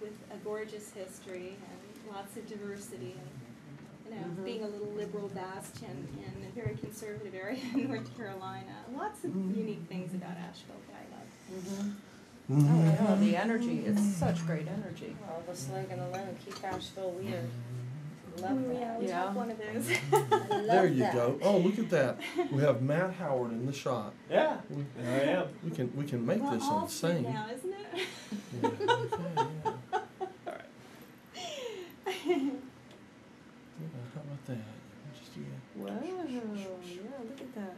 with a gorgeous history and lots of diversity, and being a little liberal bastion in a very conservative area in North Carolina. Lots of unique things about Asheville that I love. Oh, yeah, the energy. It's such great energy. Well, the slogan alone, keep Asheville weird. Love that. Yeah, we have one of those. I love There you that. go. Oh, look at that. We have Matt Howard in the shot. Yeah, I am. We can make Well, this all insane. now, isn't it? Yeah, okay, yeah. All right. How about that? Wow, yeah, look at that.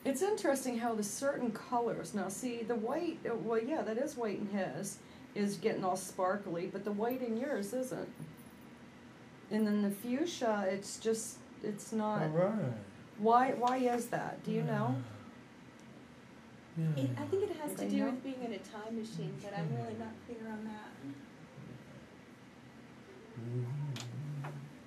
It's interesting how the certain colors, now see the white, well yeah, that is white in his, is getting all sparkly, but the white in yours isn't. And then the fuchsia, it's not. All right. Why is that? Do you know? Yeah. I think it has to Anybody do know? with being in a time machine, but I'm really not clear on that.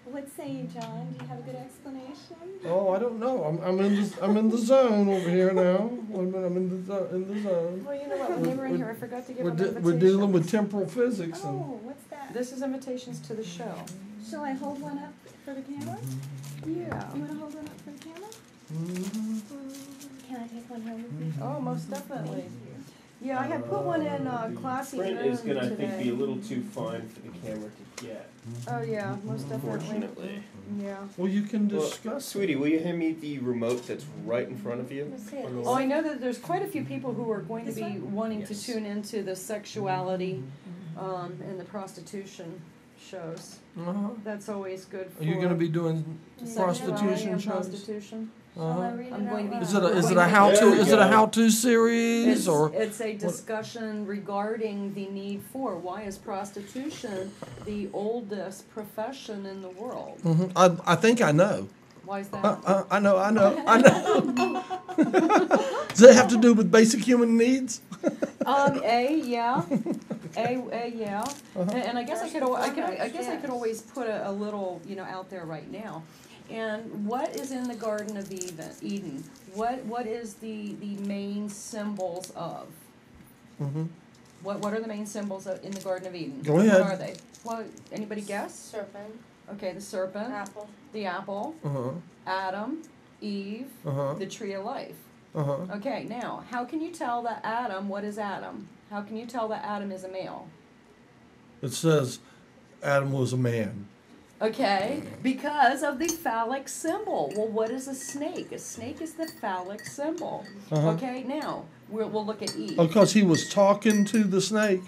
What say you, John? Do you have a good explanation? Oh, I don't know. I'm in the zone over here now. I'm in the zone. Well, you know what, when they were in here, I forgot to give them We're invitations. dealing with temporal physics and. Oh, what's that? This is invitations to the show. Shall I hold one up for the camera? Yeah. You want to hold one up for the camera? Can I take one home with me? Oh, most definitely. Yeah, I had put one in Classy Print Moon is going to, I think, today. be a little too fine for the camera to get, Oh yeah, most definitely. unfortunately. Yeah. Well, you can Well, discuss. sweetie, will you hand me the remote that's right in front of you? Let's see it. On the Oh, I left? know that there's quite a few people who are going to This be one? wanting Yes. to tune into the sexuality and the prostitution shows. Uh-huh. That's always good for Are you going to be doing sexuality prostitution and shows? prostitution. Shall I Uh-huh. read it I'm going to out be- Is loud? it a There how-to? you Is it a go. how-to series It's, or? it's a discussion regarding the need for why is prostitution the oldest profession in the world? I think I know. Why is that? I know. Does that have to do with basic human needs? Yeah. Yeah. And I guess I could always put a little, out there right now. And what is in the Garden of Eden? What is the main symbols of? Mm-hmm. What are the main symbols in the Garden of Eden? Go ahead. What are they? Well, anybody guess? Serpent, Okay, the serpent, apple. the apple, Uh-huh. Adam, Eve, Uh-huh. the tree of life. Uh-huh. Okay, now, how can you tell that Adam, what is Adam? How can you tell that Adam is a male? It says Adam was a man. Okay, because of the phallic symbol. Well, what is a snake? A snake is the phallic symbol. Uh-huh. Okay, now, we'll look at Eve. Because he was talking to the snake.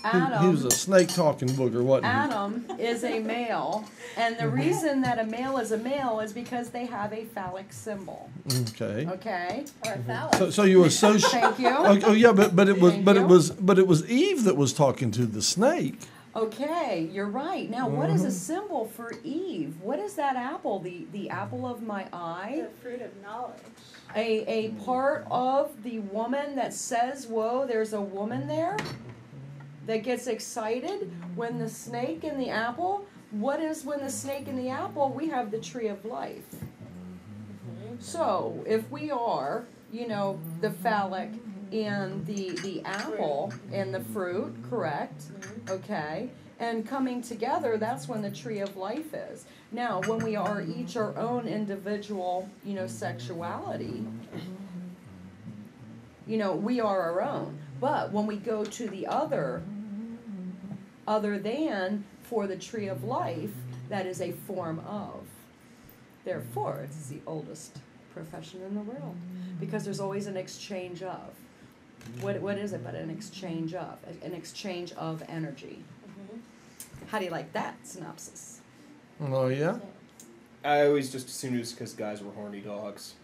Adam, He was a snake talking booger, wasn't he? Adam is a male, and the reason that a male is because they have a phallic symbol. Okay. Okay? Or a phallus. So you associate. Thank you. Oh yeah, but it was Thank but you. it was Eve that was talking to the snake. Okay, you're right. Now, what is a symbol for Eve? What is that apple? The apple of my eye? The fruit of knowledge. A part of the woman that says, whoa, there's a woman there? That gets excited when the snake and the apple? What is when the snake and the apple? We have the tree of life. So, if we are, the phallic and the apple and the fruit, correct? Okay. And coming together, that's when the tree of life is. Now, when we are each our own individual, sexuality, we are our own. But when we go to the other than for the tree of life, that is a form of. Therefore, it's the oldest profession in the world. Because there's always an exchange of. What is it but an exchange of? An exchange of energy. How do you like that synopsis? Oh yeah. I always just assumed it was because guys were horny dogs.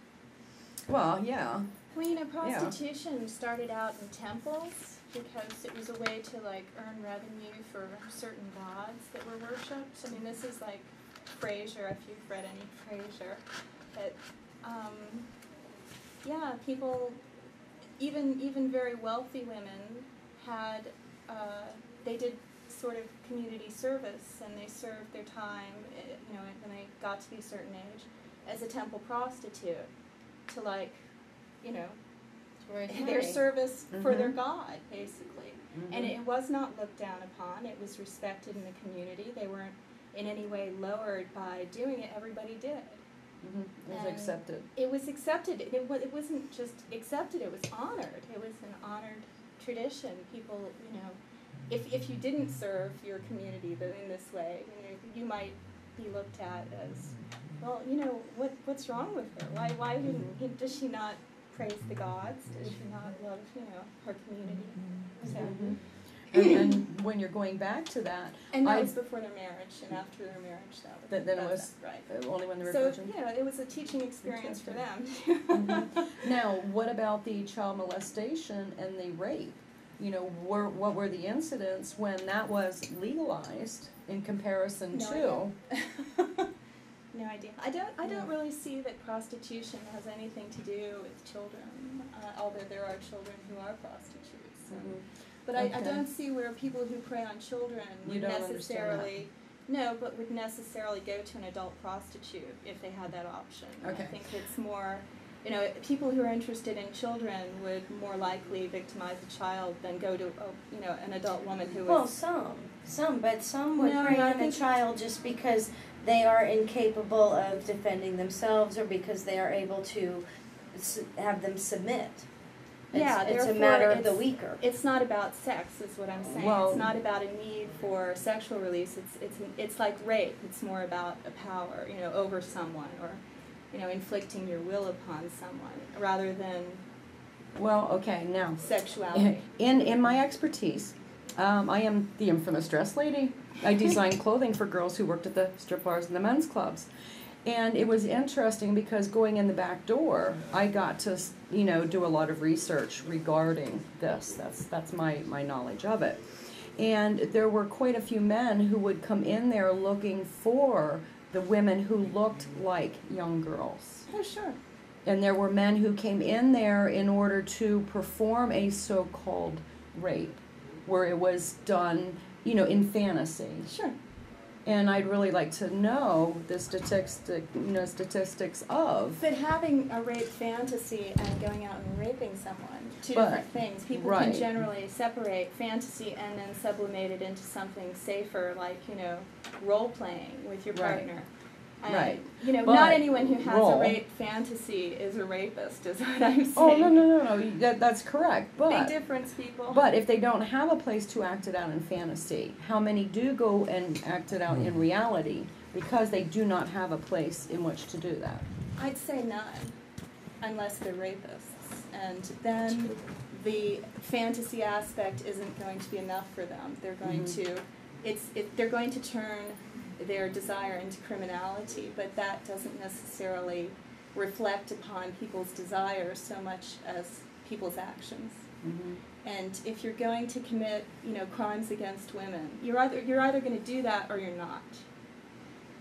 Well, yeah. Well, prostitution started out in temples because it was a way to earn revenue for certain gods that were worshipped. I mean, this is like Frasier, if you've read any Frasier. But people, even very wealthy women had they did sort of community service, and they served their time, when they got to be a certain age, as a temple prostitute to their service for their god, basically. And it was not looked down upon. It was respected in the community. They weren't in any way lowered by doing it. Everybody did. It was And accepted. It was accepted. It wasn't just accepted. It was honored. It was an honored tradition. People, you know, if you didn't serve your community in this way, you might be looked at as, well, you know, what's wrong with her? Why does she not praise the gods? Does she not love, you know, her community? So. And when you're going back to that, And that was before their marriage, and after their marriage, then it was right. Only when they were So virgin. yeah, it was a teaching experience for them. Now, what about the child molestation and the rape? You know, what were the incidents when that was legalized in comparison to? No idea. I don't really see that prostitution has anything to do with children, although there are children who are prostitutes. But I don't see where people who prey on children would necessarily, would necessarily go to an adult prostitute if they had that option. Okay. I think it's more, you know, people who are interested in children would more likely victimize a child than go to, you know, an adult woman who Well, is. some would No, prey I on a think- child just because they are incapable of defending themselves or because they are able to have them submit. Yeah, It's a therefore matter of the it's- weaker. It's not about sex, is what I'm saying. Well- It's not about a need for sexual release. It's like rape. It's more about a power, you know, over someone, or, you know, inflicting your will upon someone, rather than Well, okay, now, sexuality. in my expertise, I am the infamous dress lady. I designed clothing for girls who worked at the strip bars and the men's clubs. And it was interesting because going in the back door, I got to, you know, do a lot of research regarding this. That's my knowledge of it. And there were quite a few men who would come in there looking for the women who looked like young girls. Oh, sure. And there were men who came in there in order to perform a so-called rape, where it was done, you know, in fantasy. Sure. And I'd really like to know the statistics of. But having a rape fantasy and going out and raping someone, two But- different things. People right. can generally separate fantasy and then sublimate it into something safer, like, you know, role playing with your Right. partner. And, Right. You know, But not anyone who has role- a rape fantasy is a rapist, is what I'm saying. Oh, no, that's correct. Big But difference, people. But if they don't have a place to act it out in fantasy, how many do go and act it out in reality because they do not have a place in which to do that? I'd say none, unless they're rapists. And then the fantasy aspect isn't going to be enough for them. They're going to, they're going to turn their desire into criminality, but that doesn't necessarily reflect upon people's desires so much as people's actions. And if you're going to commit, you know, crimes against women, you're either going to do that or you're not.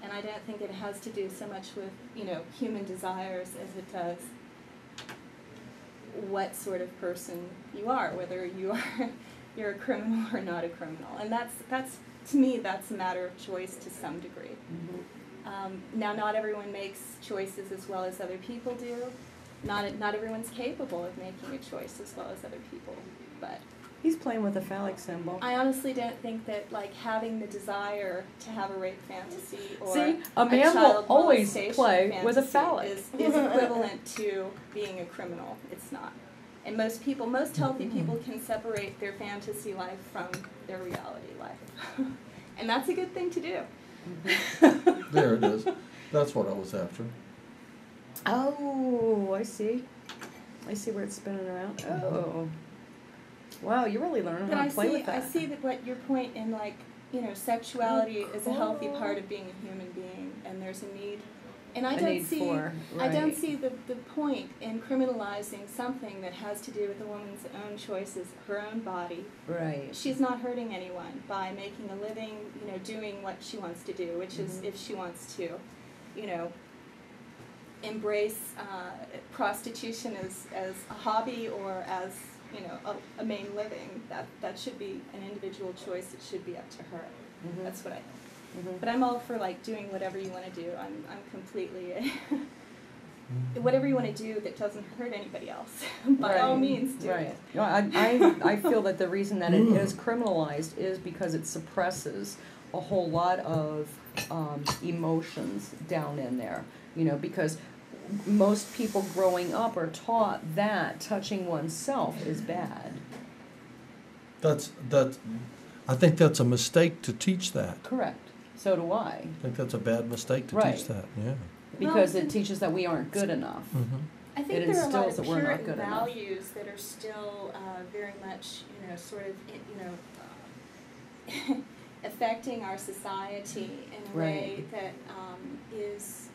And I don't think it has to do so much with, you know, human desires as it does what sort of person you are, whether you're a criminal or not a criminal. And that's to me, that's a matter of choice to some degree. Now, not everyone makes choices as well as other people do. Not everyone's capable of making a choice as well as other people. But He's playing with a phallic symbol. I honestly don't think that, like, having the desire to have a rape fantasy or See, a man will child always molestation play with a fantasy phallic. is equivalent to being a criminal. It's not. And most healthy people can separate their fantasy life from their reality life. And that's a good thing to do. There it is. That's what I was after. Oh, I see. I see where it's spinning around. Oh. Wow, you're really learning But how to play with I that. see that what your point in, like, you know, sexuality is a healthy part of being a human being, and there's a need. And I A don't need see for, I don't right. see the point in criminalizing something that has to do with a woman's own choices, her own body. Right. She's not hurting anyone by making a living, you know, doing what she wants to do, which is if she wants to, you know, embrace prostitution as a hobby or as, you know, a main living. That should be an individual choice. It should be up to her. That's what I think. But I'm all for, like, doing whatever you want to do. I'm completely whatever you want to do that doesn't hurt anybody else, by all means do Right. it. No, I feel that the reason that it is criminalized is because it suppresses a whole lot of emotions down in there. You know, because most people growing up are taught that touching oneself is bad. That's I think that's a mistake to teach that. Correct. So do I. I think that's a bad mistake to Right. teach that. Yeah. Because it teaches that we aren't good enough. Mm-hmm. I think It there are a lot instills of that we're not Puritan good enough. values that are still very much, you know, sort of, affecting our society in a way that is,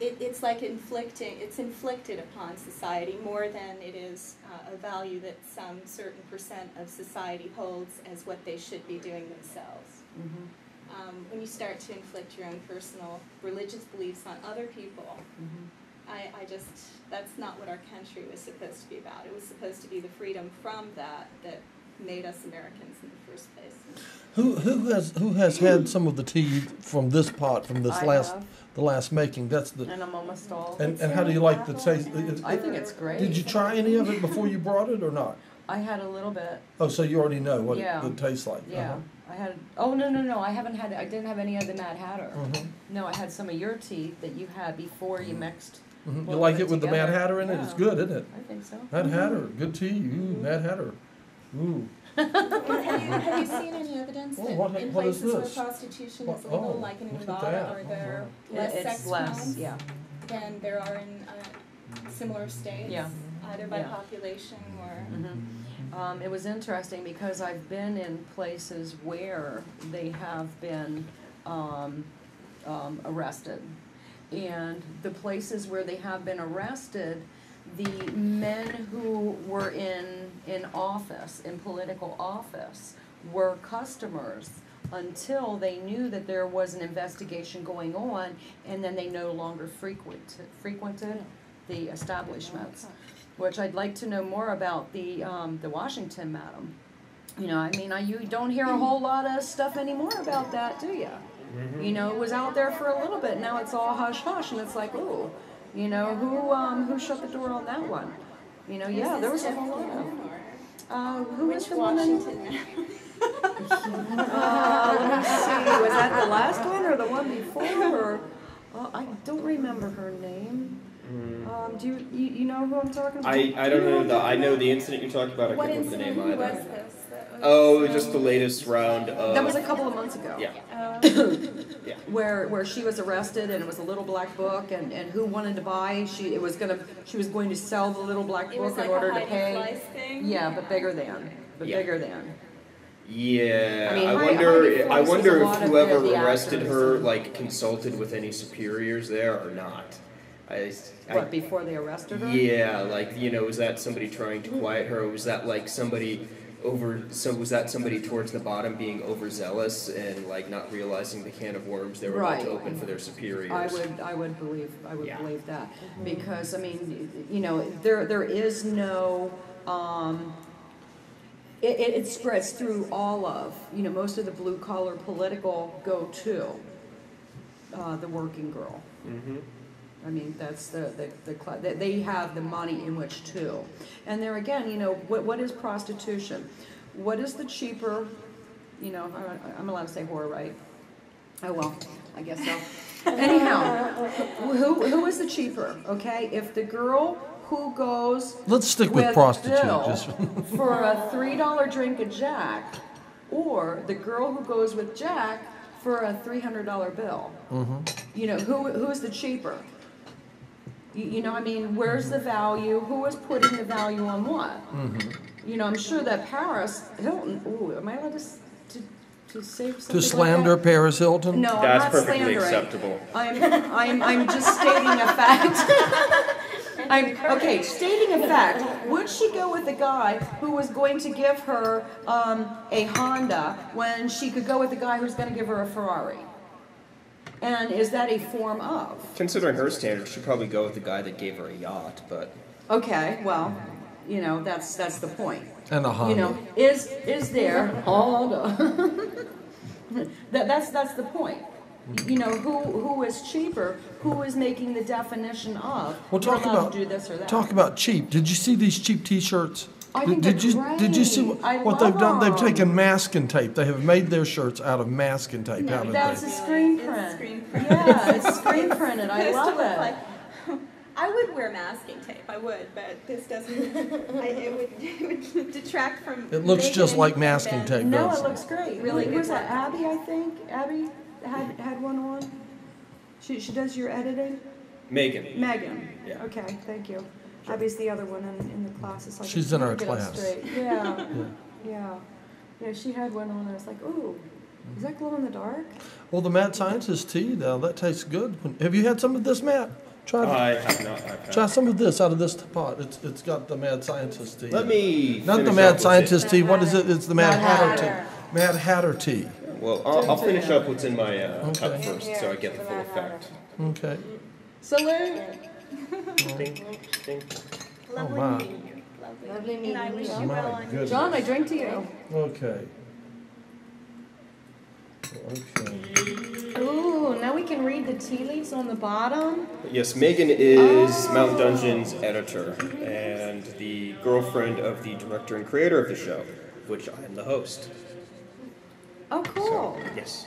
it's like it's inflicted upon society more than it is a value that some certain percent of society holds as what they should be doing themselves. Mm-hmm. When you start to inflict your own personal religious beliefs on other people, I just, that's not what our country was supposed to be about. It was supposed to be the freedom from that made us Americans in the first place. Who has had some of the tea from this pot from this I last have. the last making? That's the And I'm almost all. and how do you like the taste? I think it's great. Did you try any of it before you brought it or not? I had a little bit. Oh, so you already know what Yeah. it tastes like. Yeah. Uh-huh. I had. Oh no! I haven't had. I didn't have any of the Mad Hatter. Mhm. No, I had some of your tea that you had before you mixed. Mhm. both You like of it with the Mad together. Hatter in it? It's Yeah. good, isn't it? I think so. Mad Hatter, good tea. Ooh, Mad Hatter. Ooh. Have you seen any evidence Oh, that what- in what is places where this? prostitution What- is legal, oh, like in look at Nevada, that. are there Oh, less It's sex less. crimes Yeah. than there are in similar states? Yeah. Either by Yeah. population or... It was interesting because I've been in places where they have been arrested. And the places where they have been arrested, the men who were in office, in political office, were customers until they knew that there was an investigation going on, and then they no longer frequented the establishments. Which I'd like to know more about the Washington madam. You know, I mean, you don't hear a whole lot of stuff anymore about that, do you? You know, it was out there for a little bit. Now it's all hush hush, and it's like, ooh, you know, who shut the door on that one? You know, yeah, there was a whole lot of. Who was the one? Washington? Let me see. Was that the last one or the one before? Or I don't remember her name. Do you know who I'm talking about? I don't know. I know the incident you're talking about. I What can't remember the incident name was either. this? Oh, just the latest round of. That was a couple of months ago. Yeah. Yeah. Where she was arrested, and it was a little black book, and who wanted to buy? She was going to sell the little black It was book like in order a to Heidi pay. Fleiss thing? Yeah, but bigger than. Yeah. Yeah, I mean, I Heidi Fleiss wonder was a if lot of whoever the arrested actors. her like consulted with any superiors there or not. What, before they arrested her? Yeah, like, you know, was that somebody trying to quiet her, or was that like somebody was that somebody towards the bottom being overzealous and like not realizing the can of worms they were about to Right. open for their superiors? I would believe Yeah. that, because I mean, you know, there is no it spreads through all of, you know, most of the blue collar political go to the working girl. Mm-hmm. I mean, that's they have the money in which to. And there again, you know, what is prostitution? What is the cheaper, you know, I'm allowed to say whore, right? Oh, well, I guess so. Anyhow, who is the cheaper, okay? If the girl who goes Let's stick with prostitute. Bill Just for a $3 drink of Jack, or the girl who goes with Jack for a $300 bill. You know, who is the cheaper? You know, I mean, where's the value? Who is putting the value on what? You know, I'm sure that Paris Hilton. Ooh, am I allowed to say something to slander like that? Paris Hilton? No, That's I'm not perfectly slandering. acceptable. I'm just stating a fact. Stating a fact. Would she go with a guy who was going to give her a Honda when she could go with a guy who's going to give her a Ferrari? And is that a form of? Considering her standards, she'd probably go with the guy that gave her a yacht, but Okay, well, you know, that's the point. And a Honda. You know, is there Honda? That's the point. you know, who is cheaper, who is making the definition of, Well, talk we're allowed about to do this or that. talk about cheap. Did you see these cheap T-shirts? I think Did they're you did you see great. I what love they've done? They've 'em. taken masking tape. They have made their shirts out of masking tape, No, haven't That's they? a screen It's print. screen print. Yeah, it's screen printed. I Supposed to love look it. like- I would wear masking tape. I would, but this doesn't. It would detract from. It looks making just like anything masking bend. tape, No, does it looks great. Really Who good was that? work. Abby, I think. Abby had one on. She does your editing. Megan. Megan. Yeah. Okay, thank you. Abby's the other one in the class. It's like She's in our get it class. straight. Yeah, yeah. She had one on. I was like, ooh, is that glow in the dark? Well, the Mad Scientist tea, now that tastes good. Have you had some of this, Matt? Try I have not. try some of this out of this pot. It's got the Mad Scientist tea. Let me. Not the finish up Mad with Scientist it. tea. What is it? It's the Mad Mad Hatter Hatter. tea. Mad Hatter tea. Well, I'll finish up what's in my cup Okay. first, so I get the full effect. Okay. Salute. Ding, ding. Lovely my. meeting you. Lovely And I meeting wish you. you My well on your goodness. John, I drink to you. Okay. Okay. Ooh, now we can read the tea leaves on the bottom. Yes, Megan is Mount Dungeon's editor and the girlfriend of the director and creator of the show, which I am the host. Oh, cool. So, yes.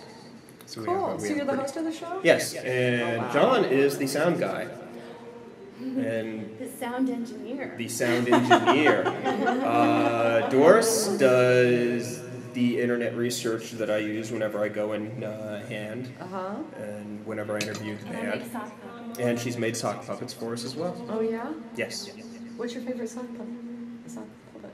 So Cool. So have you're the pretty- host of the show? Yes, and John is the sound guy. And The sound engineer. the sound engineer. Doris does the internet research that I use whenever I go in hand Uh-huh. and whenever I interview the And I band. make sock puppets. And she's made sock puppets for us as well. Oh, yeah? Yes. What's your favorite sock puppet? Sock puppet.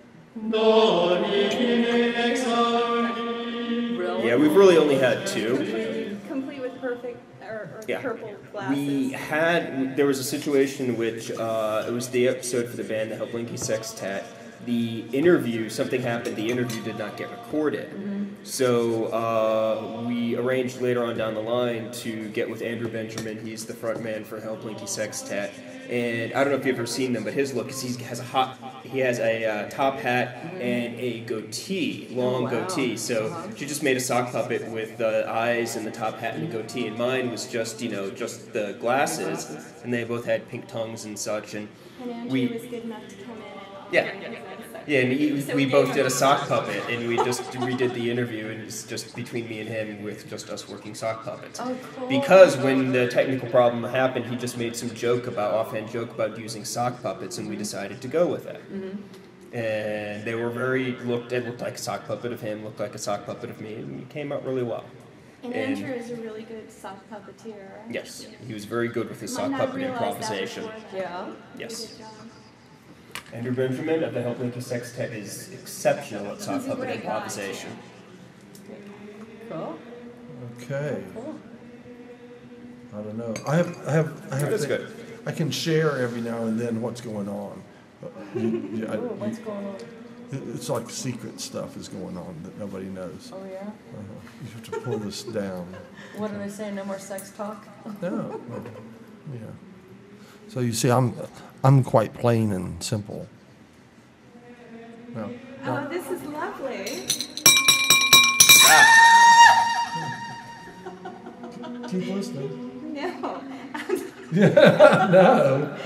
Really? Yeah, we've really only had two. Complete with perfect or Yeah. purple glasses. There was a situation in which it was the episode for the band, the Help Linky Sextet. The interview, something happened, the interview did not get recorded. So we arranged later on down the line to get with Andrew Benjamin. He's the front man for Help Linky Sextet. And I don't know if you've ever seen them, but his look is he has a top hat and a goatee, long wow. goatee. So she just made a sock puppet with the eyes and the top hat and the goatee, and mine was just just the glasses, and they both had pink tongues and such. And And Andrew we- was good enough to come in and Yeah. offer his own sock. yeah, and So we gave both him did a a sock puppet, and we just redid the interview, and it's just between me and him with just us working sock puppets. Oh, cool. Because when the technical problem happened, he just made some offhand joke about using sock puppets, and we decided to go with it. And they were it looked like a sock puppet of him, looked like a sock puppet of me, and it came out really well. And And- Andrew is a really good sock puppeteer. Yes, he was very good with his Might sock not puppet realize that improvisation. before that. Yeah. Yes. Good job. Andrew Benjamin of the Help Linky Sextet is exceptional at sock He's a puppet great guy. improvisation. Cool. Okay. Cool. I don't know. I have That's thi- good. I can share every now and then what's going on. Ooh, what's going on? It's like secret stuff is going on that nobody knows. Oh, yeah? You have to pull this down. What are they saying? No more sex talk? No. Yeah. So you see, I'm quite plain and simple. No. Oh, this is lovely. Keep listening. No. Yeah. No.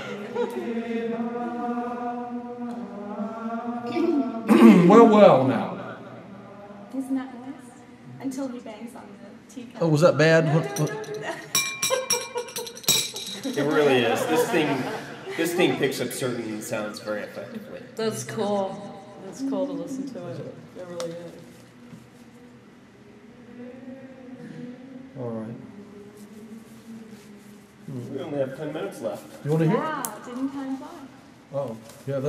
well now. Isn't that nice? Until he bangs on the teacup. Oh, was that bad? No, What- no, what- don't do that. It really is. This thing picks up certain sounds very effectively. That's cool. That's cool to listen to it. It really is. All right. We only have 10 minutes left. You want to hear? Wow, didn't time fly? Oh, yeah.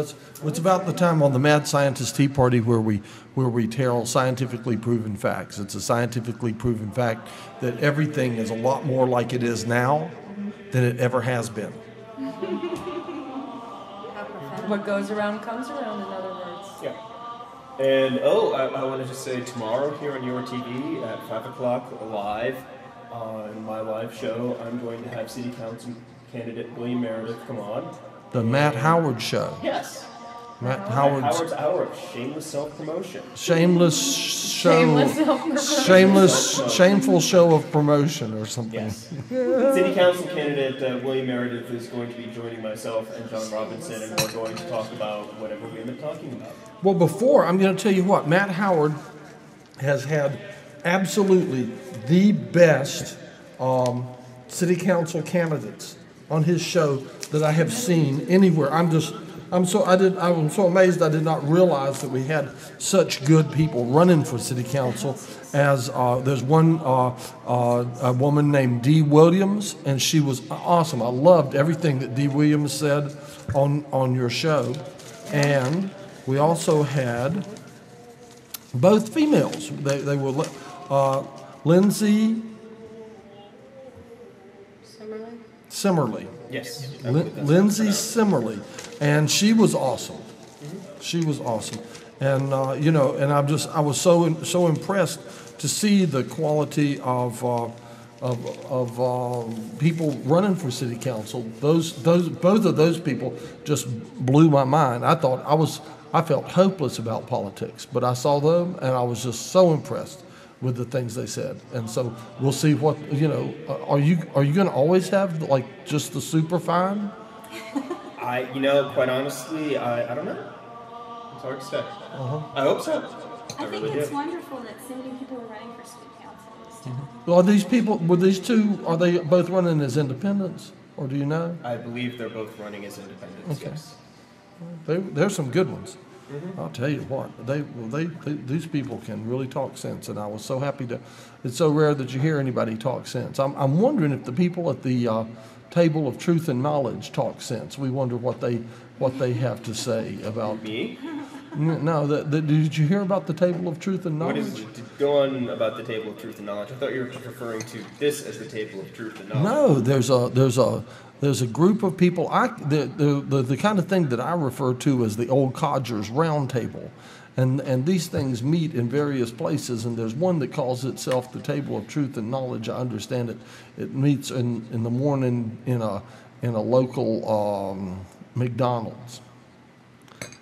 It's about the time on the Mad Scientist Tea Party where we tell scientifically proven facts. It's a scientifically proven fact that everything is a lot more like it is now than it ever has been. What goes around comes around, in other words. Yeah. And I want to just say tomorrow here on your TV at 5 o'clock live on my live show, I'm going to have City Council candidate William Meredith come on. The Matt Howard Show. Yes. Matt Howard's Howard's Hour of Shameless Self-Promotion. shameless show, Shameless self-promotion. shameful show of promotion or something. Yes. City Council candidate William Meredith is going to be joining myself and John Robinson, and we're going to talk about whatever we end up talking about. Well, before, I'm going to tell you what, Matt Howard has had absolutely the best city council candidates on his show that I have seen anywhere. I'm so amazed I did not realize that we had such good people running for city council. As there's one a woman named Dee Williams, and she was awesome. I loved everything that Dee Williams said on your show, and we also had both females. They were Lindsay Simmerly. Yes. Lindsay Simmerly, and she was awesome. She was awesome, and and I was so impressed to see the quality of people running for city council. Both of those people just blew my mind. I felt hopeless about politics, but I saw them and I was just so impressed with the things they said. And so we'll see what, are you going to always have like just the super fine? Quite honestly, I don't know. It's hard to say. I hope so. I think really it's do. wonderful that so many people are running for city council this time. Well, are these people, these two, are they both running as independents, or do you know? I believe they're both running as independents, Okay. yes. There's some good ones. I'll tell you what, these people can really talk sense, and I was so happy to. It's so rare that you hear anybody talk sense. I'm wondering if the people at the table of truth and knowledge talk sense. We wonder what they have to say about Me? No, did you hear about the table of truth and What knowledge? is it? Go on about the table of truth and knowledge. I thought you were referring to this as the table of truth and knowledge. No, there's a group of people. The kind of thing that I refer to as the old codgers round table, and these things meet in various places. And there's one that calls itself the table of truth and knowledge. I understand it. It meets in the morning in a local McDonald's.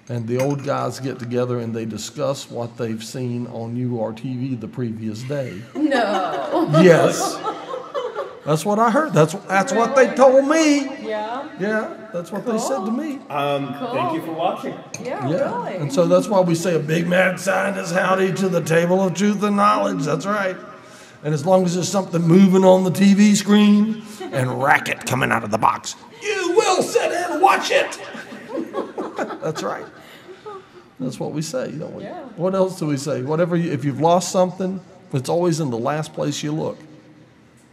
And the old guys get together and they discuss what they've seen on URTV the previous day. No. Yes. That's what I heard. That's what they told me. Yeah. Yeah, that's what they said to me. Thank you for watching. Yeah, Yeah. really. And so that's why we say a big mad scientist howdy to the table of truth and knowledge. That's right. And as long as there's something moving on the TV screen and racket coming out of the box, you will sit and watch it. That's right. That's what we say, don't we? Yeah. What else do we say? If you've lost something, it's always in the last place you look.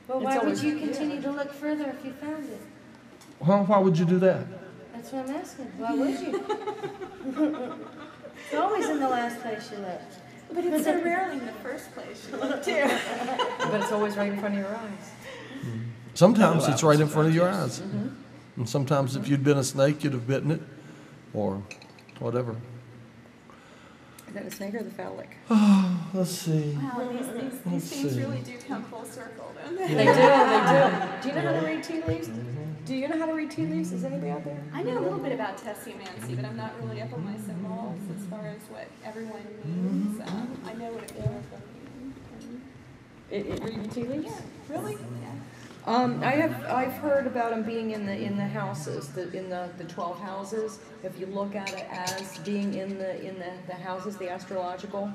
Well, It's why would always- you continue to look further if you found it? Why would you do that? That's what I'm asking. Why would you? It's always in the last place you look. But it's so rarely in the first place you look too. But it's always right in front of your eyes. Sometimes it's right in front of your eyes. And sometimes if you'd been a snake, you'd have bitten it or whatever. Is that a snake or the phallic? Let's see. Wow, these Let's things see. really do come full circle, don't They they? do, they do. Do you know how to read tea leaves? Do you know how to read tea leaves? Is anybody out there? I know a little bit about tessiomancy, but I'm not really up on my symbols as far as what everyone means. I know what it feels like. Reading tea leaves? Yeah, really? Yeah. I've heard about them being in the houses, in the 12 houses. If you look at it as being in the houses, the astrological,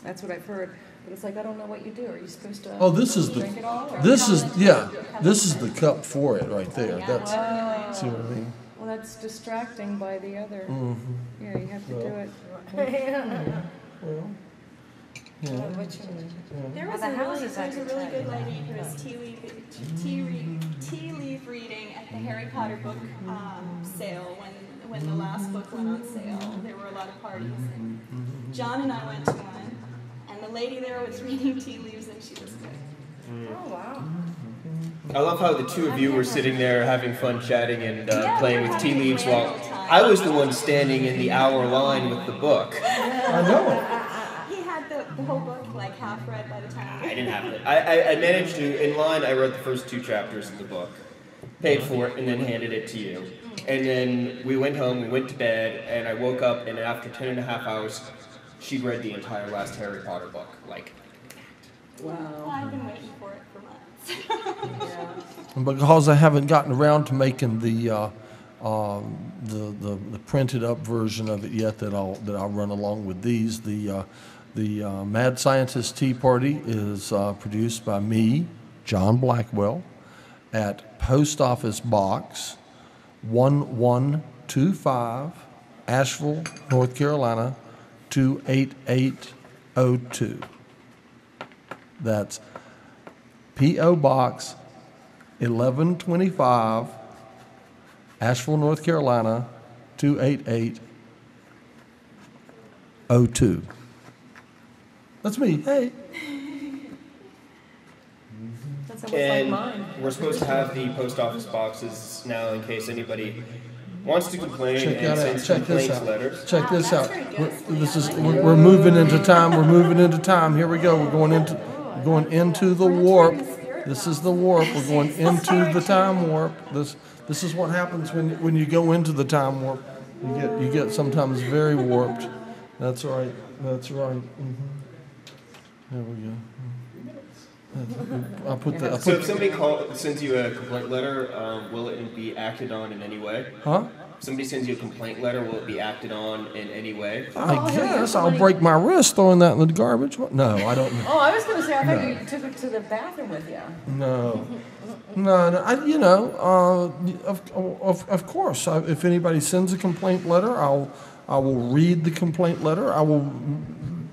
that's what I've heard. But it's like I don't know what you do. Are you supposed to? Oh, this is drink it all? Or? this is the cup for it right there. That's see what I mean. Well, that's distracting by the other. Yeah, you have to do it. There was a really good lady who was tea leaf reading at the Harry Potter book sale when the last book went on sale. There were a lot of parties. And John and I went to one, and the lady there was reading tea leaves, and she was good. Oh, wow. I love how the two of you were sitting there having fun chatting and Yeah, playing we're with tea having a leaves grand while old time. I was the one standing in the hour line with the book. I know. He had the whole book like half read by the time. I didn't have it. I managed to, in line, I read the first 2 chapters of the book, paid for it, and then handed it to you. And then we went home, we went to bed, and I woke up, and after 10.5 hours, she'd read the entire last Harry Potter book. Like, Wow. I've been waiting for it for months. Yeah. Because I haven't gotten around to making the printed up version of it yet, that I'll run along with these. The Mad Scientist Tea Party is produced by me, John Blackwell, at Post Office Box 1125, Asheville, North Carolina 28802. That's P.O. Box 1125, Asheville, North Carolina 28802. That's me. Hey. That's almost like and mine. we're supposed to have the post office boxes now in case anybody wants to complain Check and that send out. Check this complaints out. letters. Check this that's out. pretty good. We're moving into time. We're moving into time. Here we go. We're going into the warp. This is the warp. We're going into the time warp. This is what happens when you go into the time warp. You get sometimes very warped. That's right. That's right. There we go. So if somebody sends you a complaint letter, will it be acted on in any way? Huh? If somebody sends you a complaint letter, will it be acted on in any way? I guess I'll break my wrist throwing that in the garbage. What? No, I don't. Oh, I was going to say, I thought you took it to the bathroom with you. No. Of course. If anybody sends a complaint letter, I will read the complaint letter.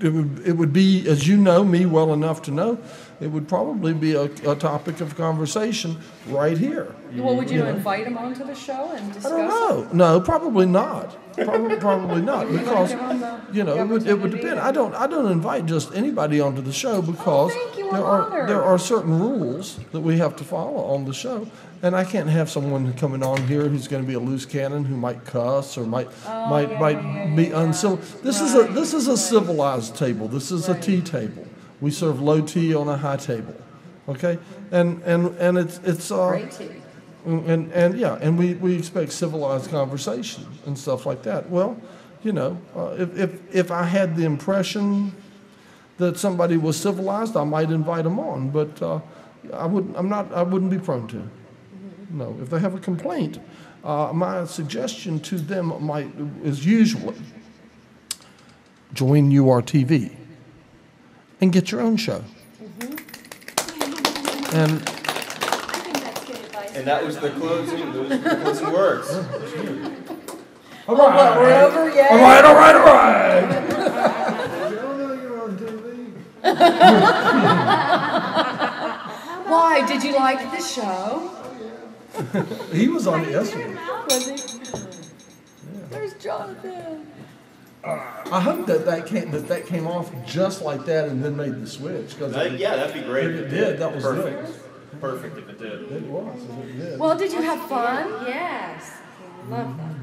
It would be, as you know me well enough to know, it would probably be a topic of conversation right here. Well, would you invite him onto the show and discuss I don't know. No, probably not. Probably not, it? because it would opportunity. depend. I don't invite just anybody onto the show because thank you, I'm there honored. are certain rules that we have to follow on the show, and I can't have someone coming on here who's going to be a loose cannon, who might cuss or might be uncivil. This is a civilized table. This is a tea table. We serve low tea on a high table, okay? And it's Great tea. and we expect civilized conversation and stuff like that. Well, if I had the impression that somebody was civilized, I might invite them on, but I wouldn't be prone to. No, if they have a complaint, my suggestion to them is usually join URTV and get your own show. And I think that's good advice. And that was the closing words. all right, We're over yet? all right. Why? Did you like the show? He was on it yesterday. Was he? There's Jonathan. I hope that came off just like that and then made the switch. Yeah, that'd be great. If it did, that was perfect. good. Perfect if it did. It was. It did. Well, did you have fun? Yes. Love that.